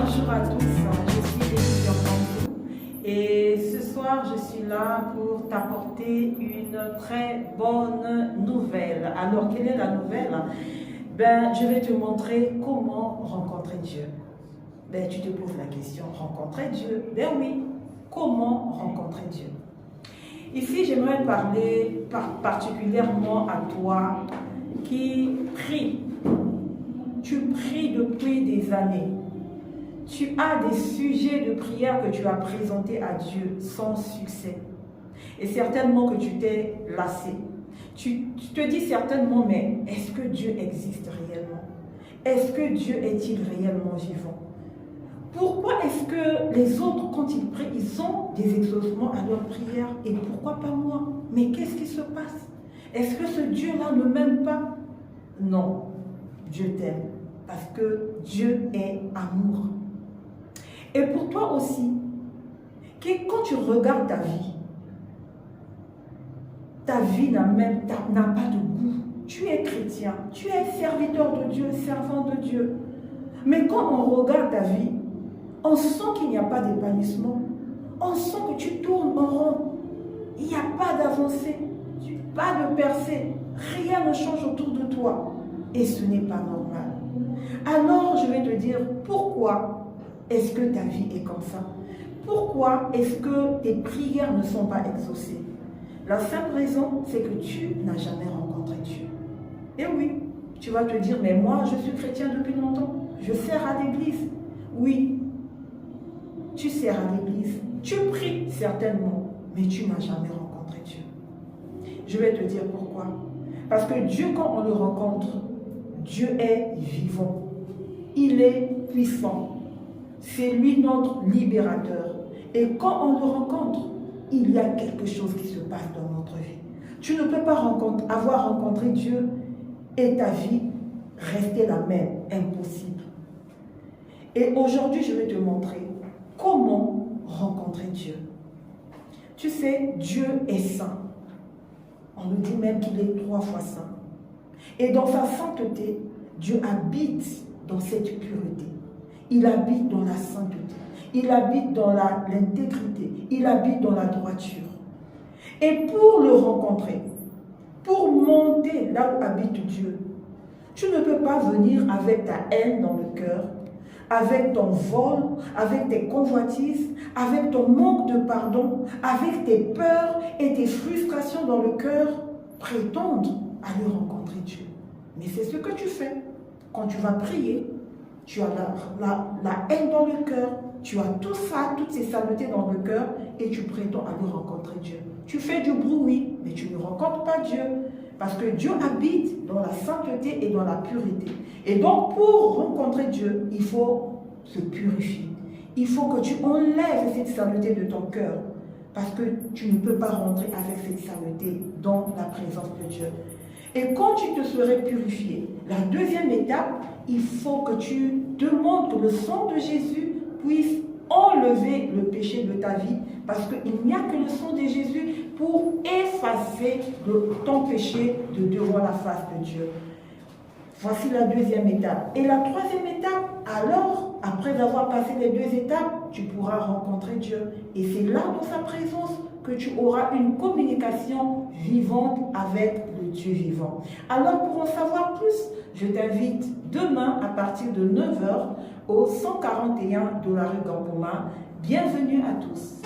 Bonjour à tous, je suis Émilie Bambou et ce soir je suis là pour t'apporter une très bonne nouvelle. Alors quelle est la nouvelle? Je vais te montrer comment rencontrer Dieu. Tu te poses la question, rencontrer Dieu? Oui, comment rencontrer Dieu? Ici j'aimerais parler particulièrement à toi qui prie. Tu pries depuis des années. Tu as des sujets de prière que tu as présentés à Dieu sans succès. Et certainement que tu t'es lassé. Tu te dis certainement, mais est-ce que Dieu existe réellement? Est-ce que Dieu est-il réellement vivant? Pourquoi est-ce que les autres, quand ils prient, ils ont des exaucements à leur prière? Et pourquoi pas moi? Mais qu'est-ce qui se passe? Est-ce que ce Dieu-là ne m'aime pas? Non, Dieu t'aime. Parce que Dieu est amour. Et pour toi aussi, quand tu regardes ta vie n'a pas de goût. Tu es chrétien, tu es serviteur de Dieu, servant de Dieu. Mais quand on regarde ta vie, on sent qu'il n'y a pas d'épanouissement. On sent que tu tournes en rond. Il n'y a pas d'avancée, pas de percée. Rien ne change autour de toi. Et ce n'est pas normal. Alors, je vais te dire pourquoi est-ce que ta vie est comme ça? Pourquoi est-ce que tes prières ne sont pas exaucées? La simple raison, c'est que tu n'as jamais rencontré Dieu. Et oui, tu vas te dire, mais moi, je suis chrétien depuis longtemps. Je sers à l'église. Oui, tu sers à l'église. Tu pries certainement, mais tu n'as jamais rencontré Dieu. Je vais te dire pourquoi. Parce que Dieu, quand on le rencontre, Dieu est vivant. Il est puissant. C'est lui notre libérateur. Et quand on le rencontre, il y a quelque chose qui se passe dans notre vie. Tu ne peux pas avoir rencontré Dieu et ta vie rester la même. Impossible. Et aujourd'hui, je vais te montrer comment rencontrer Dieu. Tu sais, Dieu est saint. On nous dit même qu'il est 3 fois saint. Et dans sa sainteté, Dieu habite dans cette pureté. Il habite dans la sainteté. Il habite dans l'intégrité. Il habite dans la droiture. Et pour le rencontrer, pour monter là où habite Dieu, tu ne peux pas venir avec ta haine dans le cœur, avec ton vol, avec tes convoitises, avec ton manque de pardon, avec tes peurs et tes frustrations dans le cœur, prétendre aller rencontrer Dieu. Mais c'est ce que tu fais. Quand tu vas prier, tu as la haine dans le cœur, tu as tout ça, toutes ces saletés dans le cœur et tu prétends aller rencontrer Dieu. Tu fais du bruit, mais tu ne rencontres pas Dieu. Parce que Dieu habite dans la sainteté et dans la pureté. Et donc, pour rencontrer Dieu, il faut se purifier. Il faut que tu enlèves cette saleté de ton cœur. Parce que tu ne peux pas rentrer avec cette saleté dans la présence de Dieu. Et quand tu te serais purifié, la deuxième étape, il faut que tu demandes que le sang de Jésus puisse enlever le péché de ta vie. Parce qu'il n'y a que le sang de Jésus pour effacer ton péché de devant la face de Dieu. Voici la deuxième étape. Et la troisième étape, alors, après avoir passé les 2 étapes, tu pourras rencontrer Dieu. Et c'est là, dans sa présence, que tu auras une communication vivante avec le Dieu vivant. Alors, pour en savoir plus, je t'invite demain à partir de 9 h au 141 de la rue Gamboma. Bienvenue à tous.